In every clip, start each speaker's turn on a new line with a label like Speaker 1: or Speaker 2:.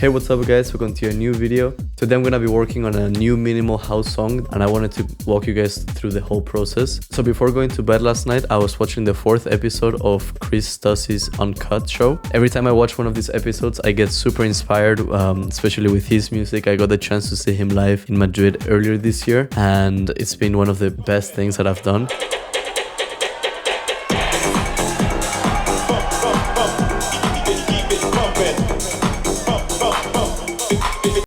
Speaker 1: Hey, what's up guys, welcome to a new video. Today I'm gonna be working on a new minimal house song and I wanted to walk you guys through the whole process. So before going to bed last night, I was watching the 4th episode of Chris Stussy's Uncut show. Every time I watch one of these episodes, I get super inspired, especially with his music. I got the chance to see him live in Madrid earlier this year and it's been one of the best things that I've done.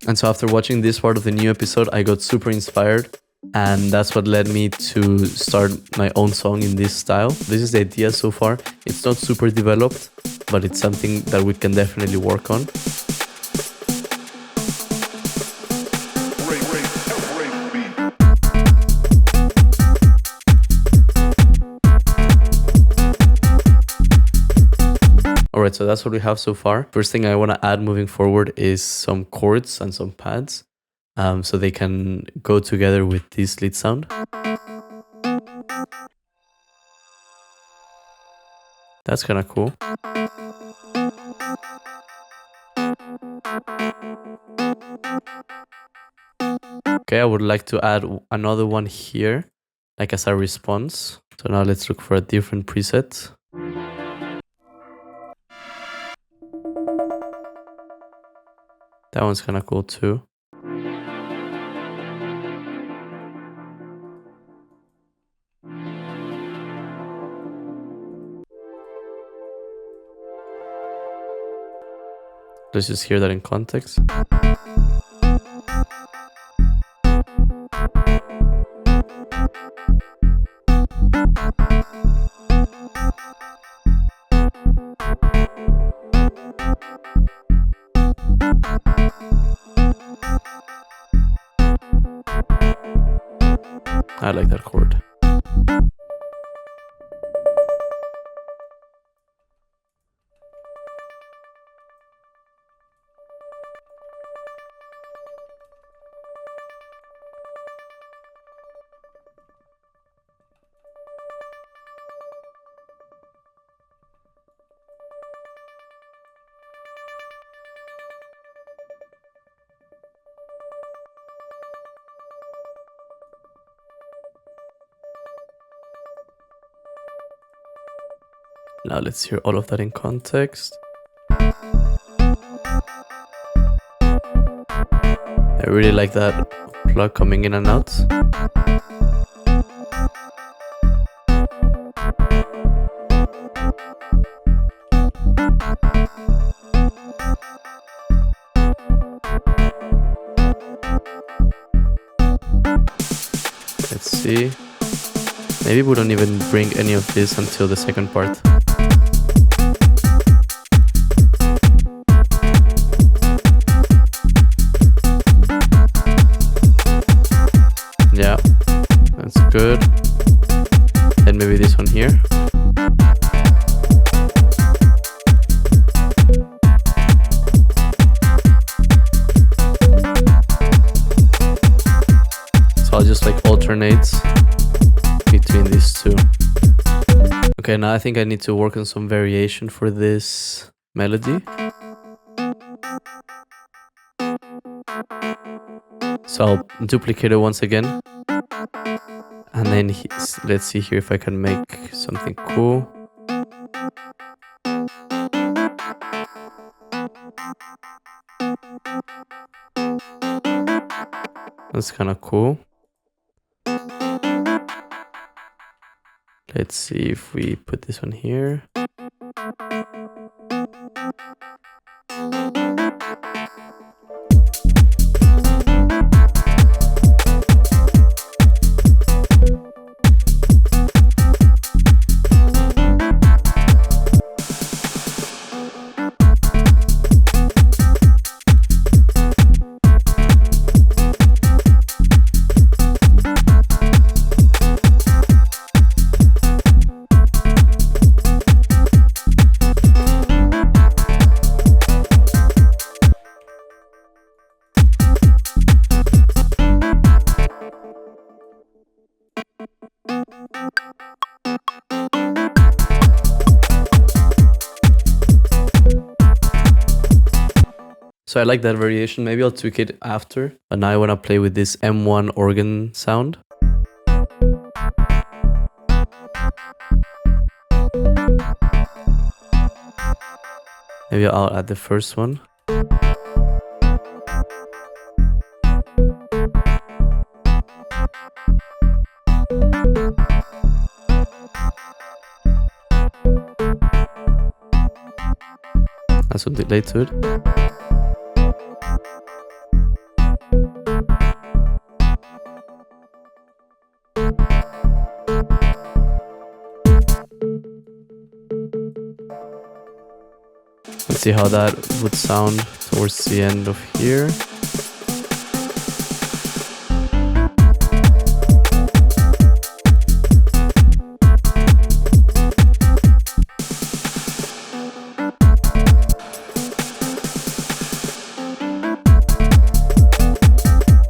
Speaker 1: And so after watching this part of the new episode, I got super inspired and that's what led me to start my own song in this style. This is the idea so far. It's not super developed, but it's something that we can definitely work on. Alright, so that's what we have so far. First thing I want to add moving forward is some chords and some pads so they can go together with this lead sound. That's kind of cool. Okay, I would like to add another one here, like as a response. So now let's look for a different preset. That one's kind of cool too. Let's just hear that in context. I like that chord. Now let's hear all of that in context. I really like that plug coming in and out. Let's see. Maybe we don't even bring any of this until the second part. Yeah, that's good. And maybe this one here. So I'll just like alternate between these two. Okay, now I think I need to work on some variation for this melody. So I'll duplicate it once again. And then let's see here if I can make something cool. That's kind of cool. Let's see if we put this one here. So I like that variation. Maybe I'll tweak it after. But now I want to play with this M1 organ sound. Maybe I'll add the first one. Add some delay to it. Let's see how that would sound towards the end of here.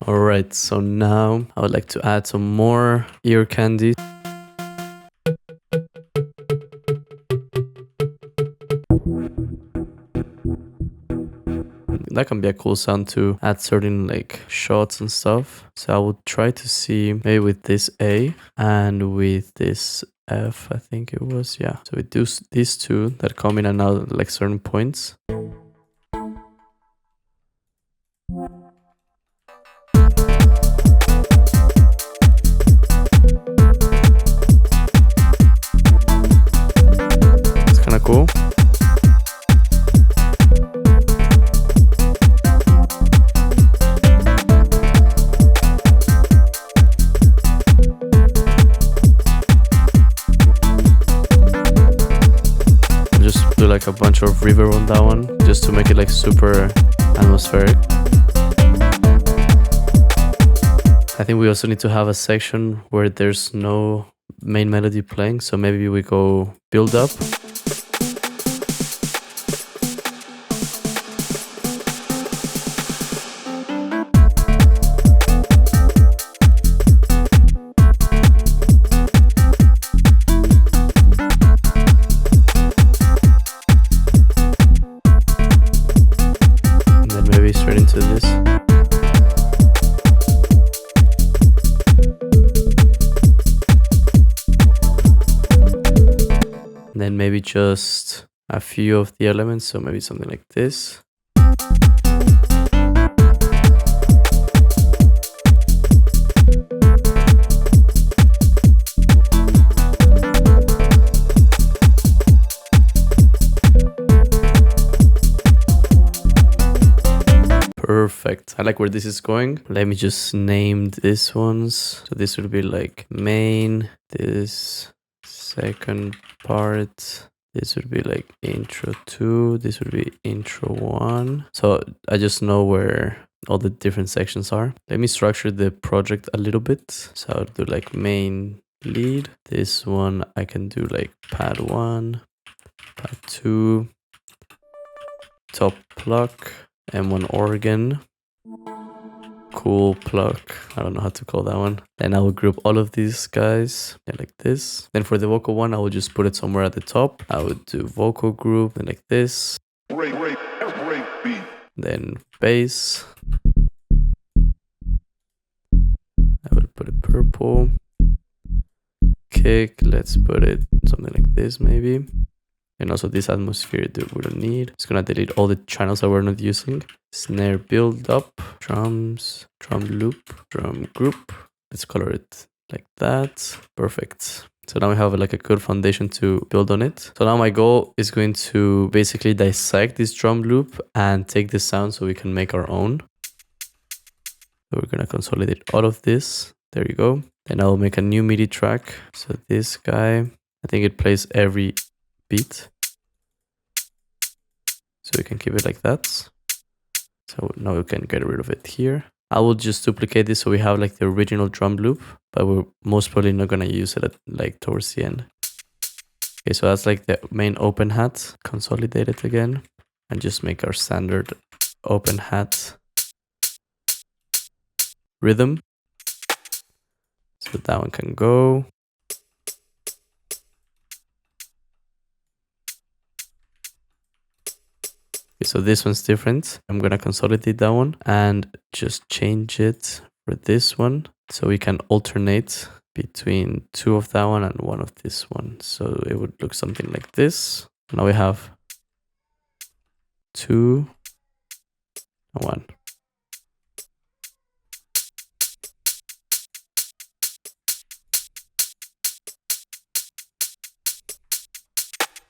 Speaker 1: Alright, so now I would like to add some more ear candy. That can be a cool sound to add certain like shots and stuff. So I would try to see maybe with this A and with this F, I think it was, yeah. So we do these two that come in and out like certain points. It's kind of cool. Do like a bunch of reverb on that one just to make it like super atmospheric. I think we also need to have a section where there's no main melody playing, so maybe we go build up. Straight into this. And then maybe just a few of the elements, so maybe something like this. Perfect. I like where this is going. Let me just name these ones. So this would be like main, this second part, this would be like intro 2, this would be intro 1. So I just know where all the different sections are. Let me structure the project a little bit. So I'll do like main lead. This one I can do like pad 1, pad 2, top pluck, M1 organ, cool pluck, I don't know how to call that one. Then I will group all of these guys like this. Then for the vocal one, I will just put it somewhere at the top. I would do vocal group and like this. Then bass. I would put it purple. Kick, let's put it something like this maybe. And also this atmosphere that we don't need. Just gonna delete all the channels that we're not using. Snare build up, drums, drum loop, drum group. Let's color it like that. Perfect. So now we have like a good foundation to build on it. So now my goal is going to basically dissect this drum loop and take this sound so we can make our own. So we're gonna consolidate all of this. There you go. Then I'll make a new MIDI track. So this guy, I think it plays every beat, so we can keep it like that. So now we can get rid of it here. I will just duplicate this so we have like the original drum loop, but we're most probably not gonna use it at, like towards the end. Okay, so that's like the main open hat. Consolidate it again and just make our standard open hat rhythm. So that one can go. So this one's different. I'm gonna consolidate that one and just change it for this one. So we can alternate between 2 of that one and 1 of this one. So it would look something like this. Now we have 2 and 1.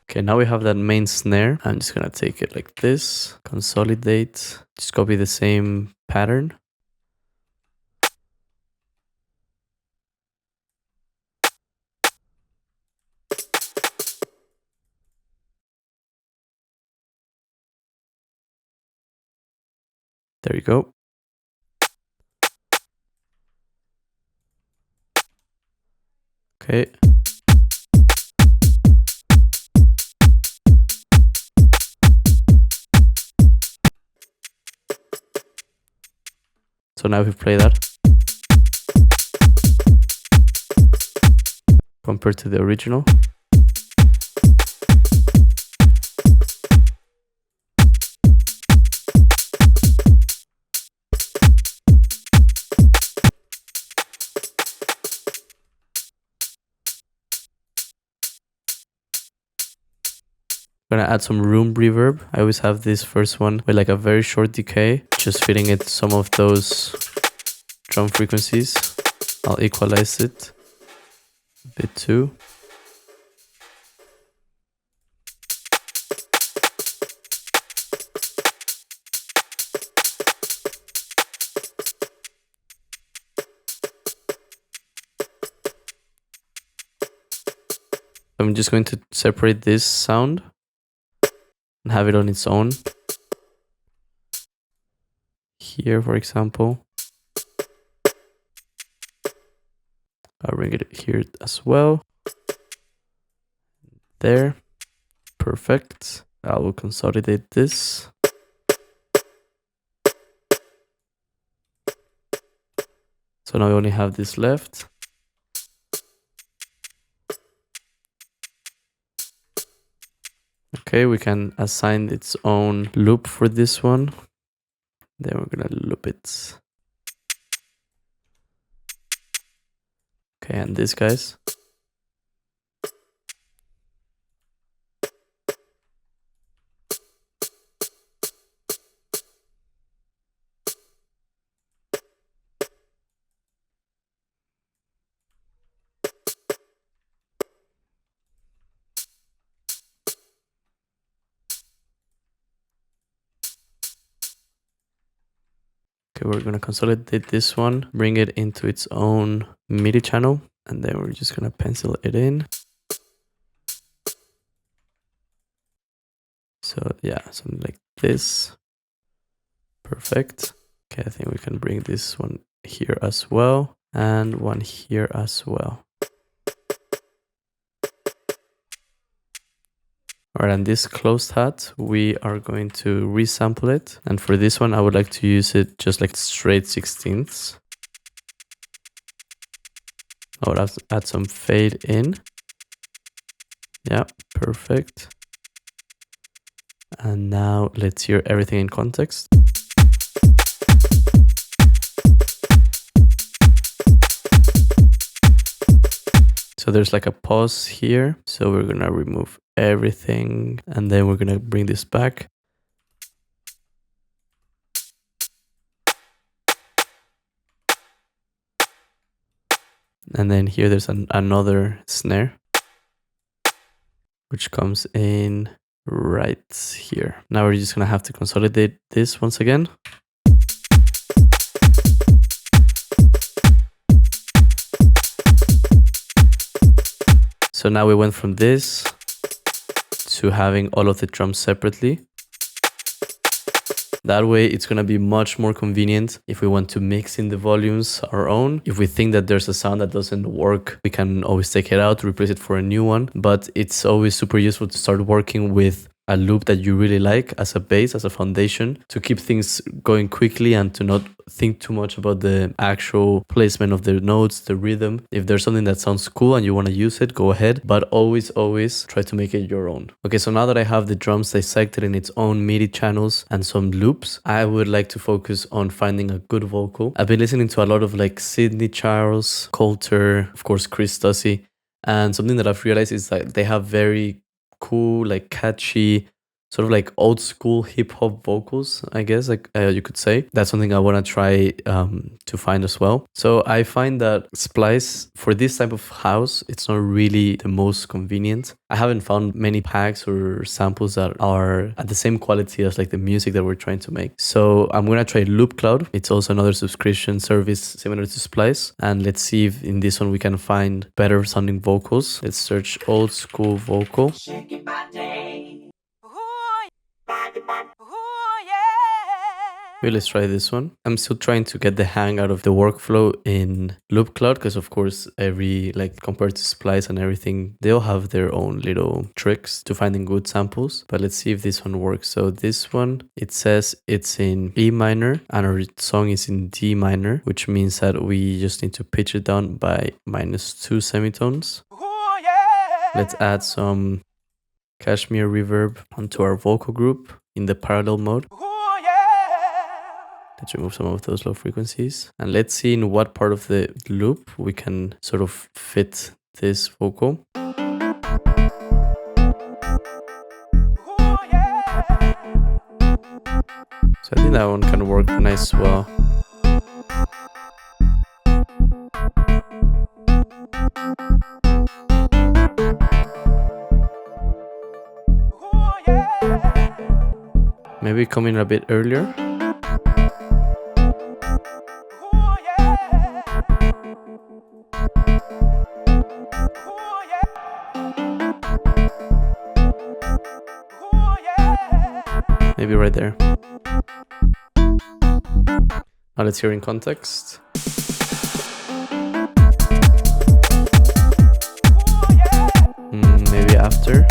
Speaker 1: Okay, now we have that main snare. I'm just gonna take it like this, consolidate, just copy the same pattern. There you go. Okay. So now if we play that, compared to the original, I'm gonna add some room reverb. I always have this first one with like a very short decay, just fitting it some of those drum frequencies. I'll equalize it a bit too. I'm just going to separate this sound and have it on its own. Here, for example. I'll bring it here as well. There. Perfect. I will consolidate this. So now we only have this left. Okay, we can assign its own loop for this one. Then we're gonna loop it. Okay, and this, guys. Okay, we're gonna consolidate this one, bring it into its own MIDI channel, and then we're just gonna pencil it in. So yeah, something like this. Perfect. Okay, I think we can bring this one here as well, and one here as well. Alright, and this closed hat, we are going to resample it. And for this one, I would like to use it just like straight 16ths. I would have to add some fade in. Yeah, perfect. And now let's hear everything in context. So there's like a pause here. So we're gonna remove everything and then we're gonna bring this back. And then here there's another snare, which comes in right here. Now we're just gonna have to consolidate this once again. So now we went from this to having all of the drums separately. That way it's gonna be much more convenient if we want to mix in the volumes our own. If we think that there's a sound that doesn't work, we can always take it out, replace it for a new one. But it's always super useful to start working with a loop that you really like as a base, as a foundation, to keep things going quickly and to not think too much about the actual placement of the notes, the rhythm. If there's something that sounds cool and you want to use it, go ahead, but always try to make it your own. Okay, so now that I have the drums dissected in its own MIDI channels and some loops, I would like to focus on finding a good vocal. I've been listening to a lot of like Sidney Charles, Coulter, of course Chris Stussy, and something that I've realized is that they have very cool, like catchy, sort of like old school hip hop vocals, I guess, like you could say. That's something I want to try to find as well. So I find that Splice for this type of house, it's not really the most convenient. I haven't found many packs or samples that are at the same quality as like the music that we're trying to make. So I'm gonna try Loop Cloud. It's also another subscription service similar to Splice, and let's see if in this one we can find better sounding vocals. Let's search old school vocal. Okay, let's try this one. I'm still trying to get the hang out of the workflow in Loop Cloud because of course every, like compared to Splice and everything, they all have their own little tricks to finding good samples. But let's see if this one works. So this one, it says it's in E minor and our song is in D minor, which means that we just need to pitch it down by -2 semitones. Let's add some Cashmere reverb onto our vocal group in the parallel mode. Let's remove some of those low frequencies. And let's see in what part of the loop we can sort of fit this vocal. So I think that one can work nice as well. Maybe come in a bit earlier. Maybe right there. Now let's hear in context. Maybe after.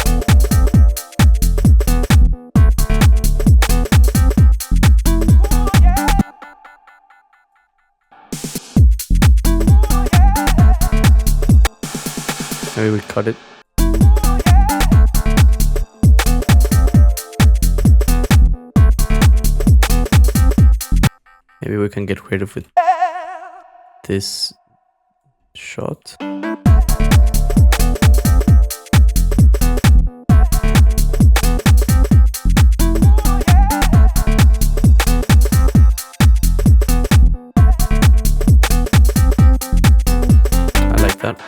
Speaker 1: Maybe we cut it. Maybe we can get creative with this shot. I like that.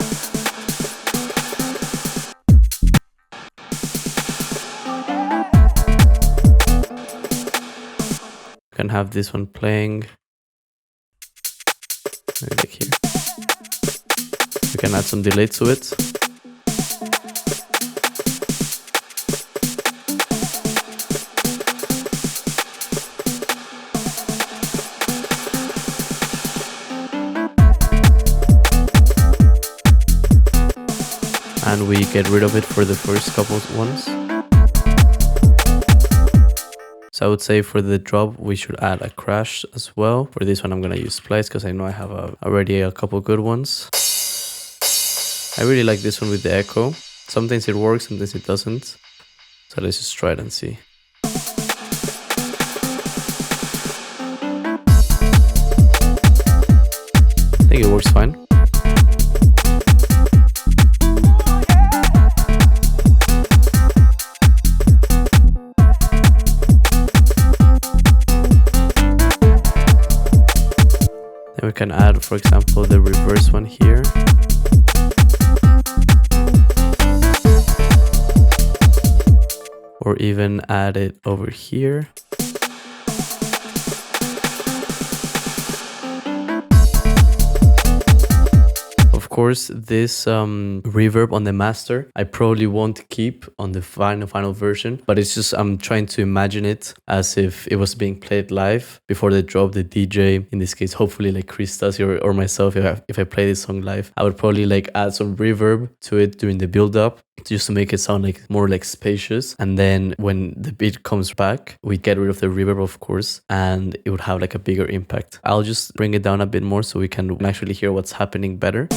Speaker 1: Can have this one playing. Maybe like here. We can add some delay to it. And we get rid of it for the first couple ones. So I would say for the drop, we should add a crash as well. For this one, I'm going to use Splice because I know I have already a couple good ones. I really like this one with the echo. Sometimes it works, sometimes it doesn't. So let's just try it and see. I think it works fine. We can add, for example, the reverse one here. Or even add it over here. Of course, this reverb on the master, I probably won't keep on the final version, but it's just, I'm trying to imagine it as if it was being played live before they drop. The DJ, in this case, hopefully like Chris Stussy or myself, if I play this song live, I would probably like add some reverb to it during the build up just to make it sound like more like spacious. And then when the beat comes back, we get rid of the reverb, of course, and it would have like a bigger impact. I'll just bring it down a bit more so we can actually hear what's happening better.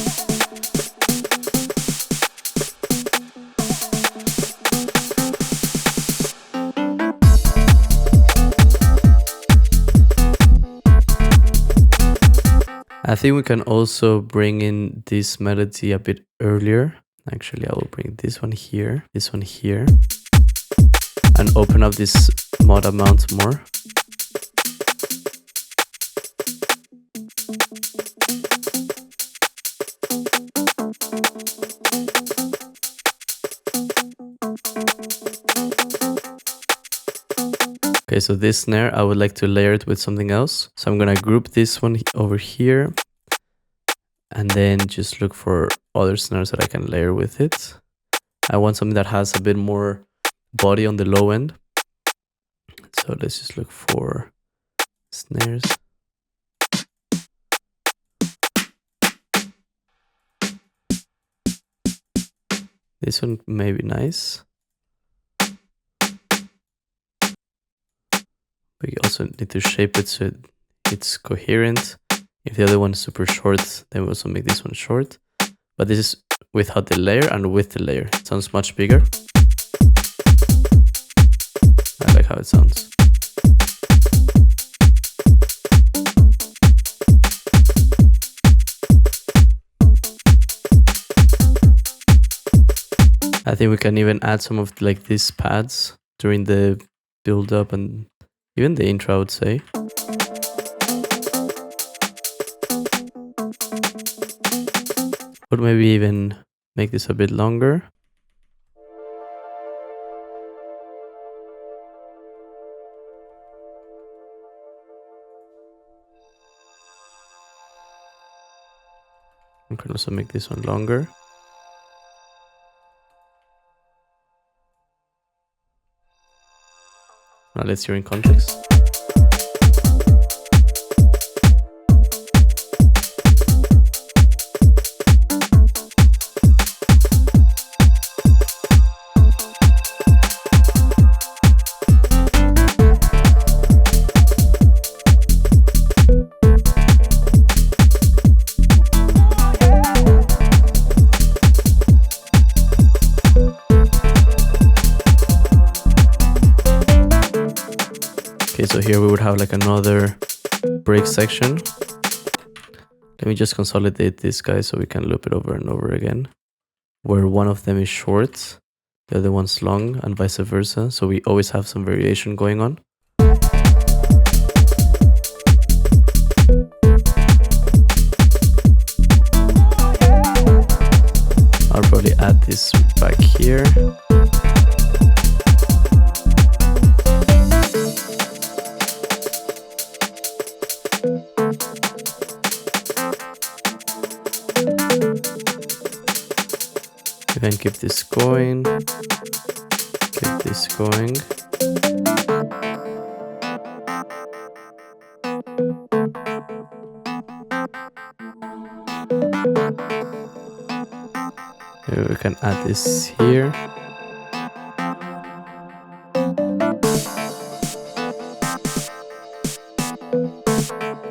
Speaker 1: I think we can also bring in this melody a bit earlier. Actually, I will bring this one here, and open up this mod amount more. Okay, so this snare, I would like to layer it with something else. So I'm gonna group this one over here and then just look for other snares that I can layer with it. I want something that has a bit more body on the low end. So let's just look for snares. This one may be nice. We also need to shape it so it's coherent. If the other one is super short, then we also make this one short. But this is without the layer and with the layer. It sounds much bigger. I like how it sounds. I think we can even add some of like these pads during the build up and even the intro, I would say. But maybe even make this a bit longer. I can also make this one longer. Now let's hear in context. Okay, so here we would have like another break section. Let me just consolidate this guy so we can loop it over and over again. Where one of them is short, the other one's long, and vice versa. So we always have some variation going on. I'll probably add this back here. Then keep this going. Keep this going. Maybe we can add this here.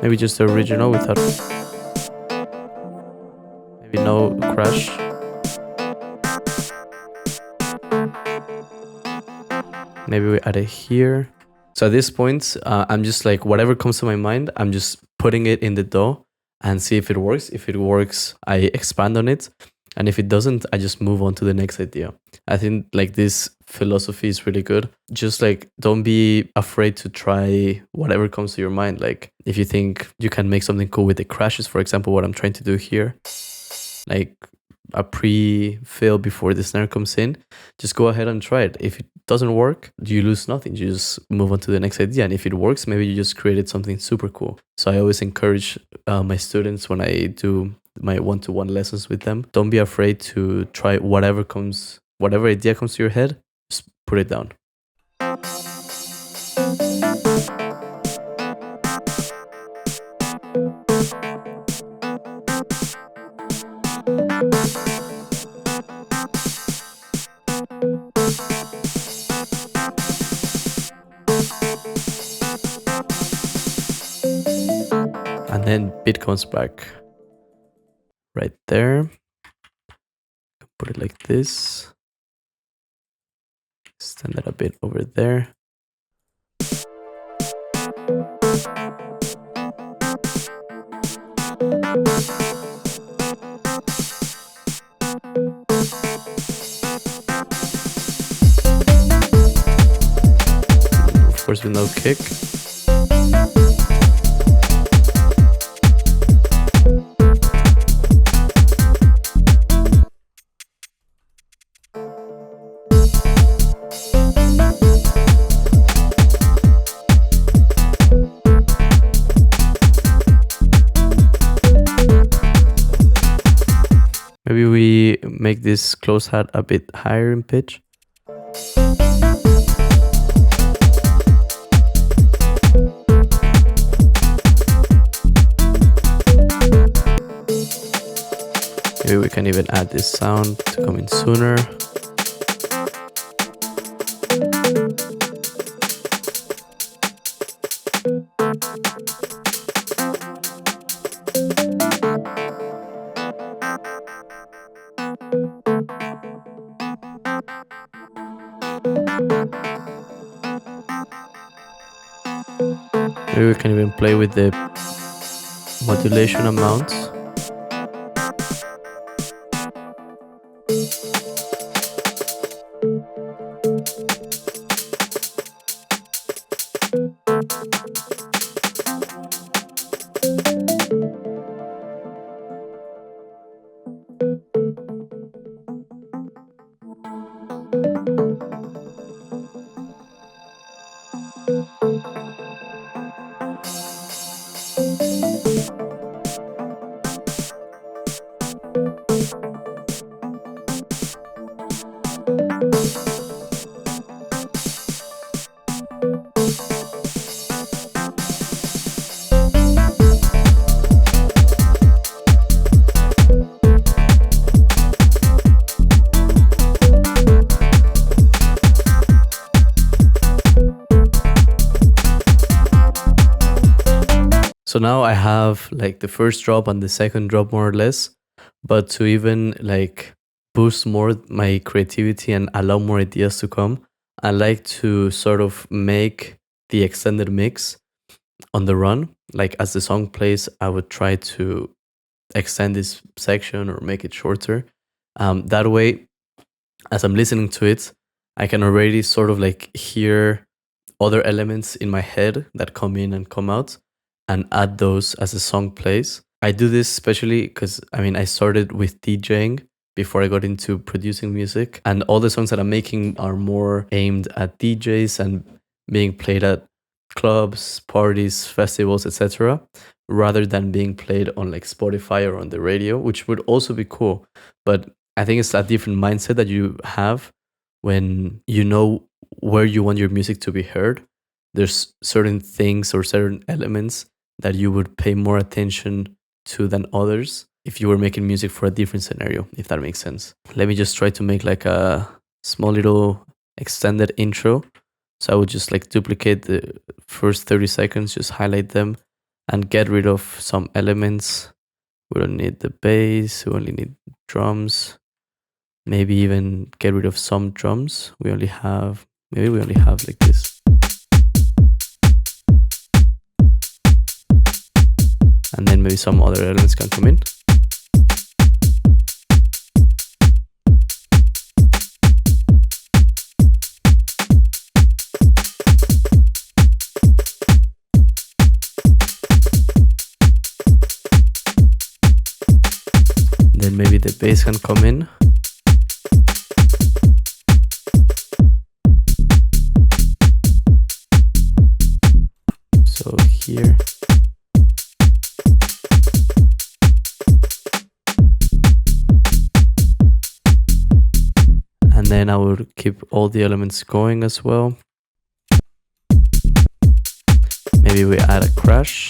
Speaker 1: Maybe just the original without maybe no crash. Maybe we add it here. So at this point, I'm just like, whatever comes to my mind, I'm just putting it in the DAW and see if it works. If it works, I expand on it. And if it doesn't, I just move on to the next idea. I think like this philosophy is really good. Just like, don't be afraid to try whatever comes to your mind. Like if you think you can make something cool with the crashes, for example, what I'm trying to do here, like a pre-fill before the snare comes in, just go ahead and try it. If it doesn't work, you lose nothing. You just move on to the next idea. And if it works, maybe you just created something super cool. So I always encourage my students when I do my one-to-one lessons with them, don't be afraid to try whatever idea comes to your head, just put it down. and then beat comes back right there. Put it like this. Extend it a bit over there. Of course, with no kick. Maybe we make this close hat a bit higher in pitch. Maybe we can even add this sound to come in sooner. Maybe we can even play with the modulation amounts. So now I have like the first drop and the second drop more or less, but to even like boost more my creativity and allow more ideas to come, I like to sort of make the extended mix on the run. Like as the song plays, I would try to extend this section or make it shorter. That way, as I'm listening to it, I can already sort of like hear other elements in my head that come in and come out, and add those as the song plays. I do this especially because I started with DJing before I got into producing music, and all the songs that I'm making are more aimed at DJs and being played at clubs, parties, festivals, etc., rather than being played on like Spotify or on the radio, which would also be cool. But I think it's a different mindset that you have when you know where you want your music to be heard. There's certain things or certain elements that you would pay more attention to than others if you were making music for a different scenario, if that makes sense. Let me just try to make like a small little extended intro. So I would just like duplicate the first 30 seconds, just highlight them and get rid of some elements. We don't need the bass, we only need drums. Maybe even get rid of some drums. Maybe we only have like this. And then maybe some other elements can come in. Then maybe the bass can come in. So here. And then I will keep all the elements going as well. Maybe we add a crash.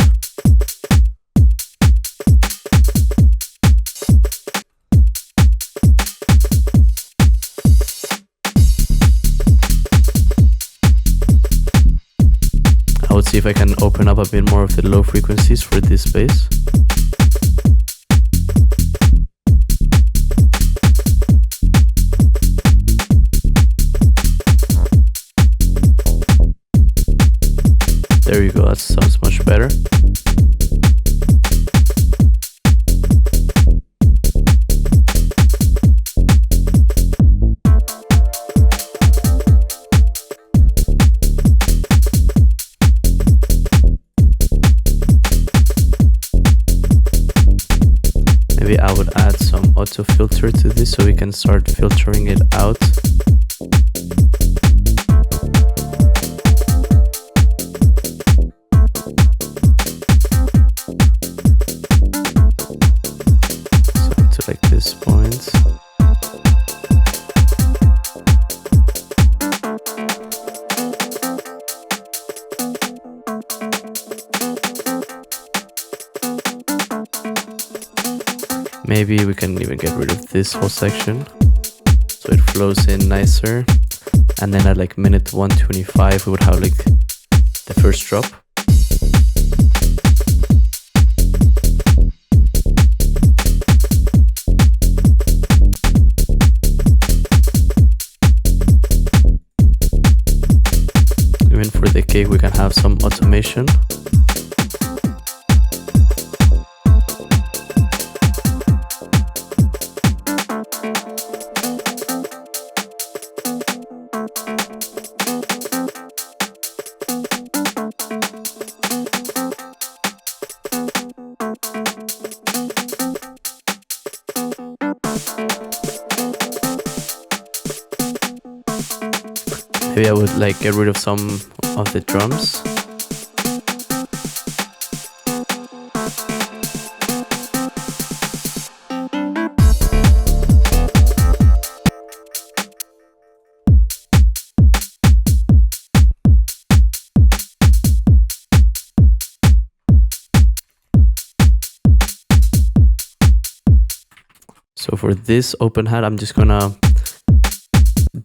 Speaker 1: I would see if I can open up a bit more of the low frequencies for this bass. There you go, that sounds much better. Maybe I would add some auto filter to this so we can start filtering it out. Like this point. Maybe we can even get rid of this whole section so it flows in nicer. And then at like minute 125 we would have like the first drop. For the kick we can have some automation. Maybe I would like get rid of some of the drums. So for this open hat, I'm just gonna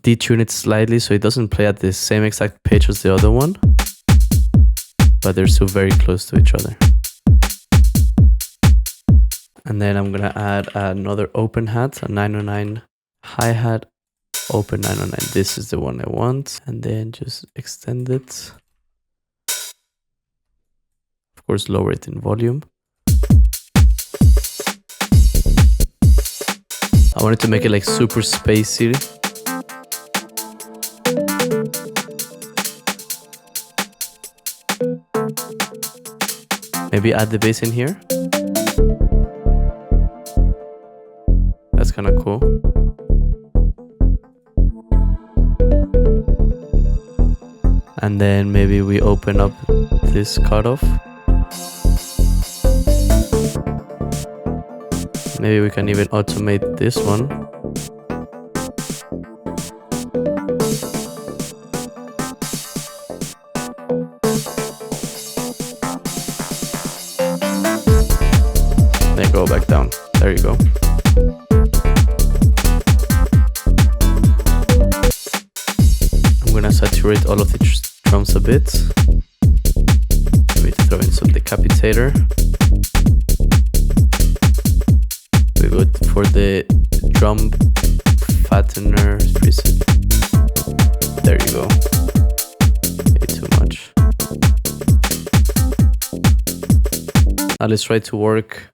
Speaker 1: detune it slightly so it doesn't play at the same exact pitch as the other one, but they're still very close to each other. And then I'm gonna add another open hat, a 909 hi-hat, open 909. This is the one I want, and then just extend it. Of course, lower it in volume. I wanted to make it like super spacey. Maybe add the bass in here. That's kind of cool. And then maybe we open up this cutoff. Maybe we can even automate this one. Then go back down. There you go. I'm gonna saturate all of the drums a bit. Maybe throw in some decapitator. We go for the drum fattener preset. There you go. Maybe too much. Now let's try to work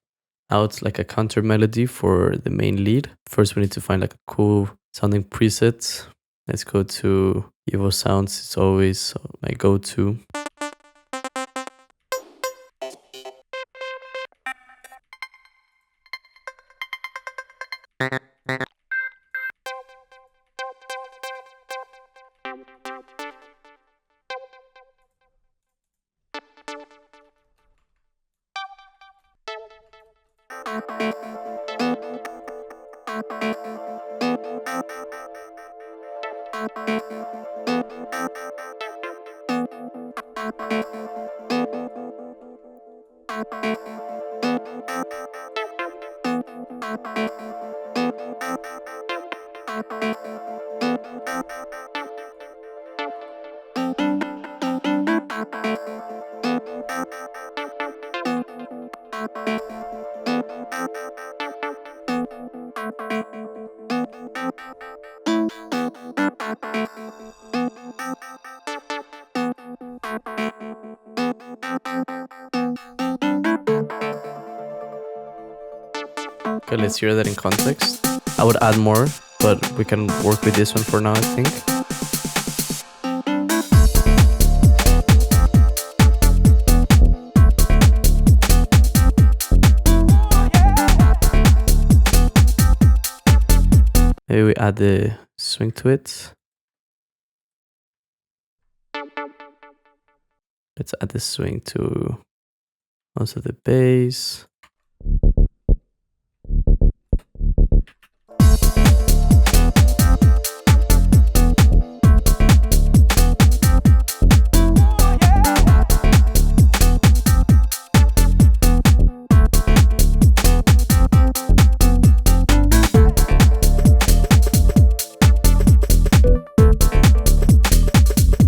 Speaker 1: out like a counter melody for the main lead. First we need to find like a cool sounding preset. Let's go to Evo Sounds. It's always my go-to. Okay, let's hear that in context. I would add more, but we can work with this one for now, I think. Maybe we add the swing to it. Let's add the swing to also the bass.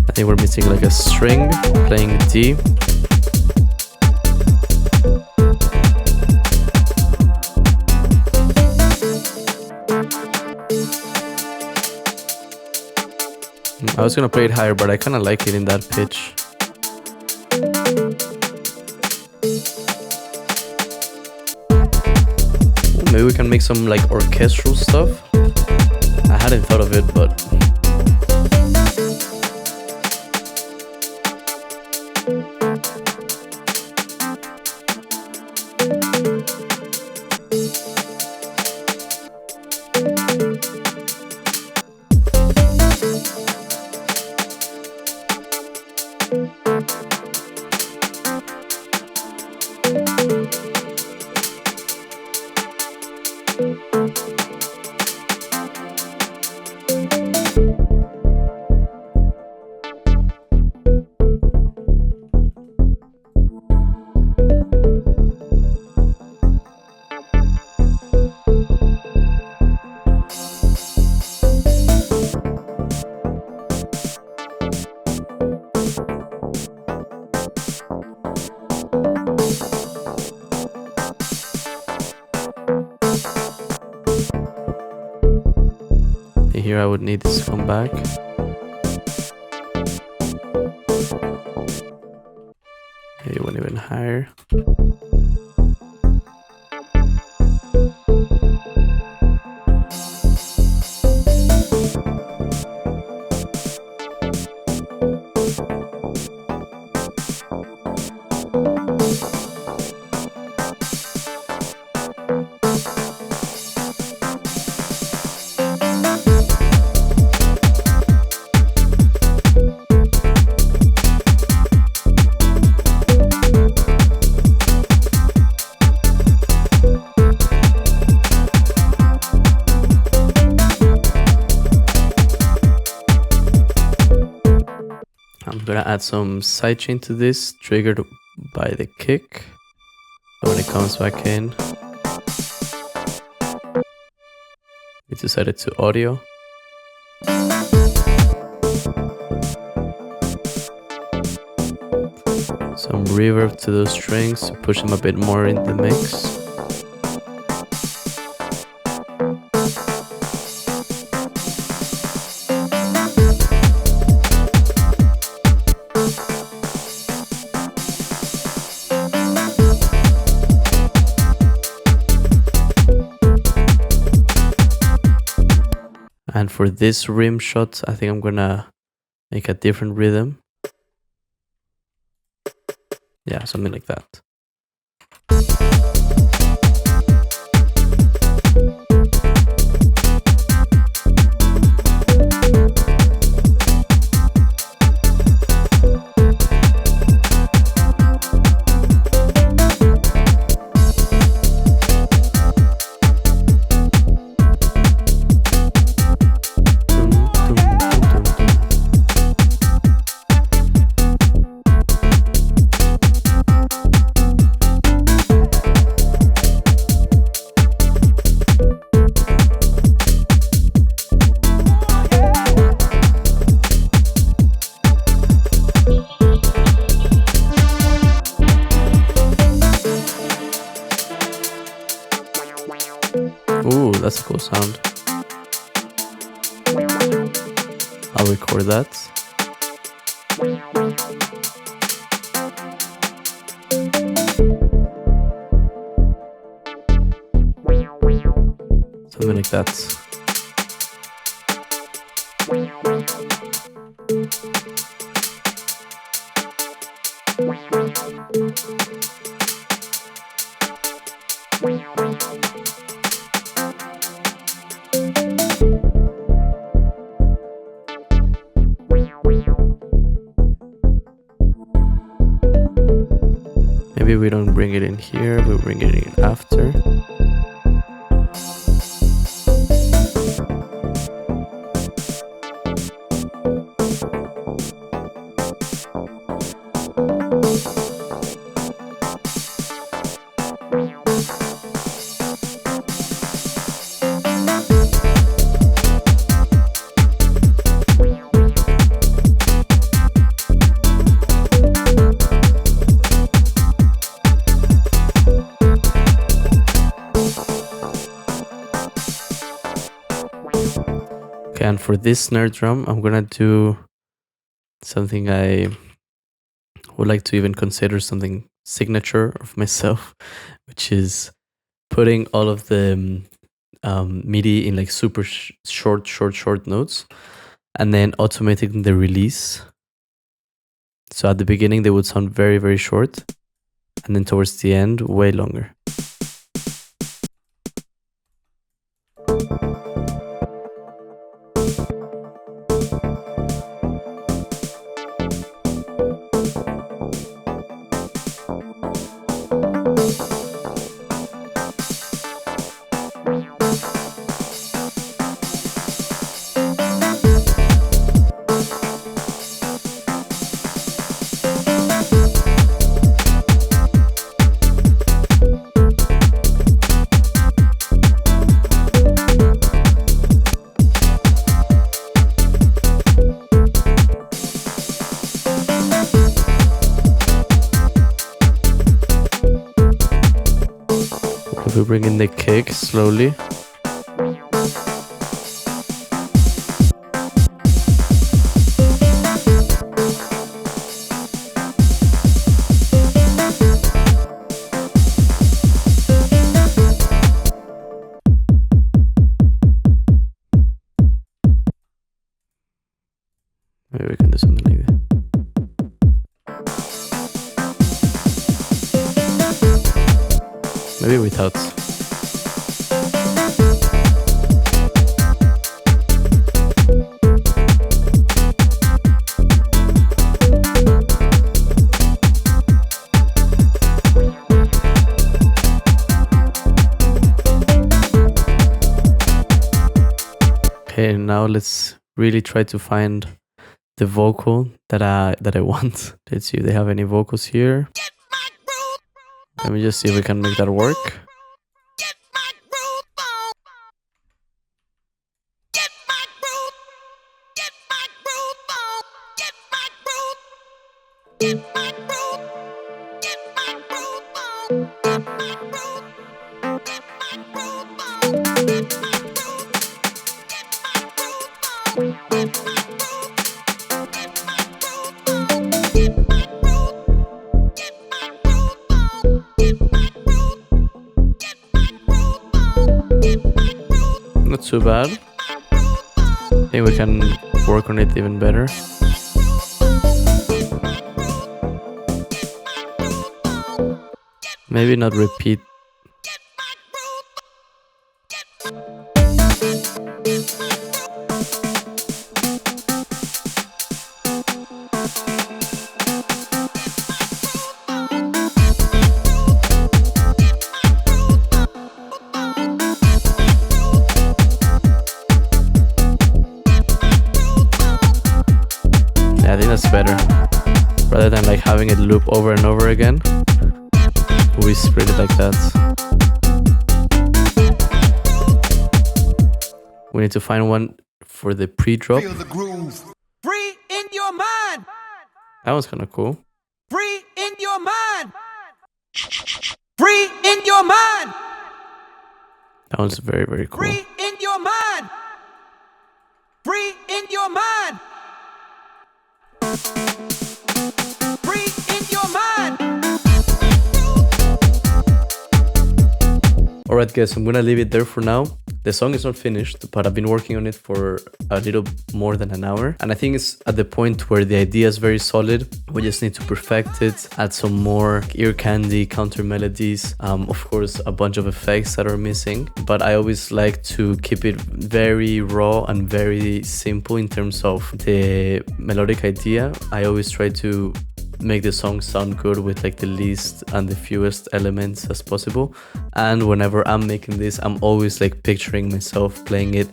Speaker 1: I think we're missing like a string, playing D. I was gonna play it higher, but I kinda like it in that pitch. Maybe we can make some like orchestral stuff. I hadn't thought of it, but here I would need this to come back. Maybe one even higher. I'm gonna add some sidechain to this, triggered by the kick. So when it comes back in, need to set it to audio. Some reverb to those strings to push them a bit more in the mix. And for this rim shot, I think I'm gonna make a different rhythm. Yeah, something like that. that's a cool sound. I'll record that. Something like that. Maybe we don't bring it in here, we bring it in after. And for this snare drum, I'm gonna do something I would like to even consider something signature of myself, which is putting all of the MIDI in like super short notes, and then automating the release. So at the beginning they would sound very, very short, and then towards the end, way longer. We bring in the kick slowly. Maybe we can do something like that. Maybe without. Okay, now let's really try to find the vocal that I want. Let's see if they have any vocals here. Let me just see if we can make that work. Not too bad. I think we can work on it even better. Maybe not repeat. I think that's better. Rather than like having it loop over and over again, we spread it like that. We need to find one for the pre-drop.
Speaker 2: Feel the groove.
Speaker 3: Free in your mind.
Speaker 1: That was kind of cool.
Speaker 3: Free in your mind. Free in your mind.
Speaker 1: Sounds very, very cool.
Speaker 3: Free in your mind. Free in your mind. Free in your mind.
Speaker 1: Alright guys, I'm gonna leave it there for now. The song is not finished, but I've been working on it for a little more than an hour. And I think it's at the point where the idea is very solid. We just need to perfect it, add some more ear candy, counter melodies, of course a bunch of effects that are missing. But I always like to keep it very raw and very simple in terms of the melodic idea. I always try to make the song sound good with like the least and the fewest elements as possible. And whenever I'm making this, I'm always like picturing myself playing it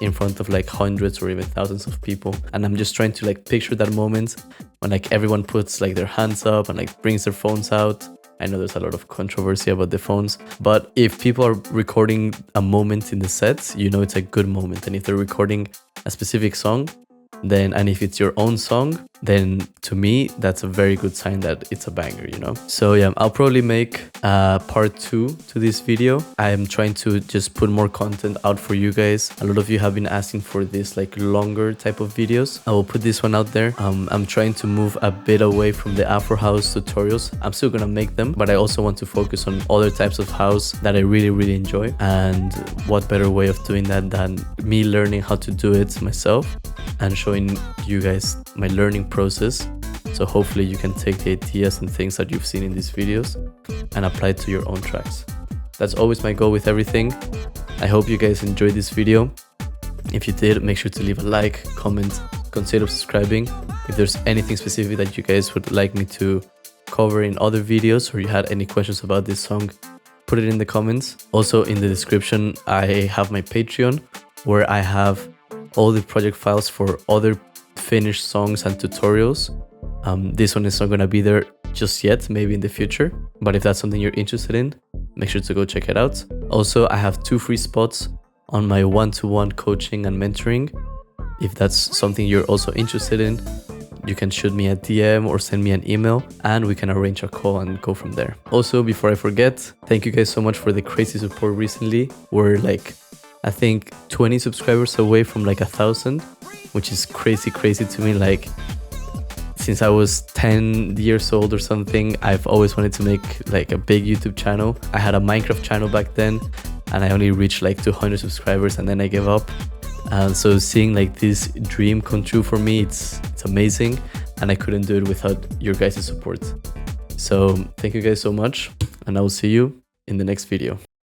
Speaker 1: in front of like hundreds or even thousands of people, and I'm just trying to like picture that moment when like everyone puts like their hands up and like brings their phones out. I know there's a lot of controversy about the phones, but if people are recording a moment in the set, you know it's a good moment. And if they're recording a specific song, then, and if it's your own song, then to me that's a very good sign that it's a banger, you know. So yeah, I'll probably make part 2 to this video. I'm trying to just put more content out for you guys. A lot of you have been asking for this like longer type of videos. I will put this one out there. I'm trying to move a bit away from the Afro house tutorials. I'm still gonna make them, but I also want to focus on other types of house that I really enjoy. And what better way of doing that than me learning how to do it myself and showing you guys my learning process. So hopefully you can take the ideas and things that you've seen in these videos and apply it to your own tracks. That's always my goal with everything. I hope you guys enjoyed this video. If you did, make sure to leave a like, comment, consider subscribing. If there's anything specific that you guys would like me to cover in other videos, or you had any questions about this song, put it in the comments. Also in the description, I have my Patreon where I have all the project files for other finished songs and tutorials. This one is not gonna be there just yet, maybe in the future, but if that's something you're interested in, make sure to go check it out. Also, I have 2 free spots on my one-to-one coaching and mentoring. If that's something you're also interested in, you can shoot me a DM or send me an email and we can arrange a call and go from there. Also, before I forget, thank you guys so much for the crazy support recently. We're like, I think 20 subscribers away from like 1,000, which is crazy to me. Like, since I was 10 years old or something, I've always wanted to make like a big YouTube channel. I had a Minecraft channel back then and I only reached like 200 subscribers and then I gave up. And so seeing like this dream come true for me, it's amazing, and I couldn't do it without your guys' support. So thank you guys so much, and I will see you in the next video.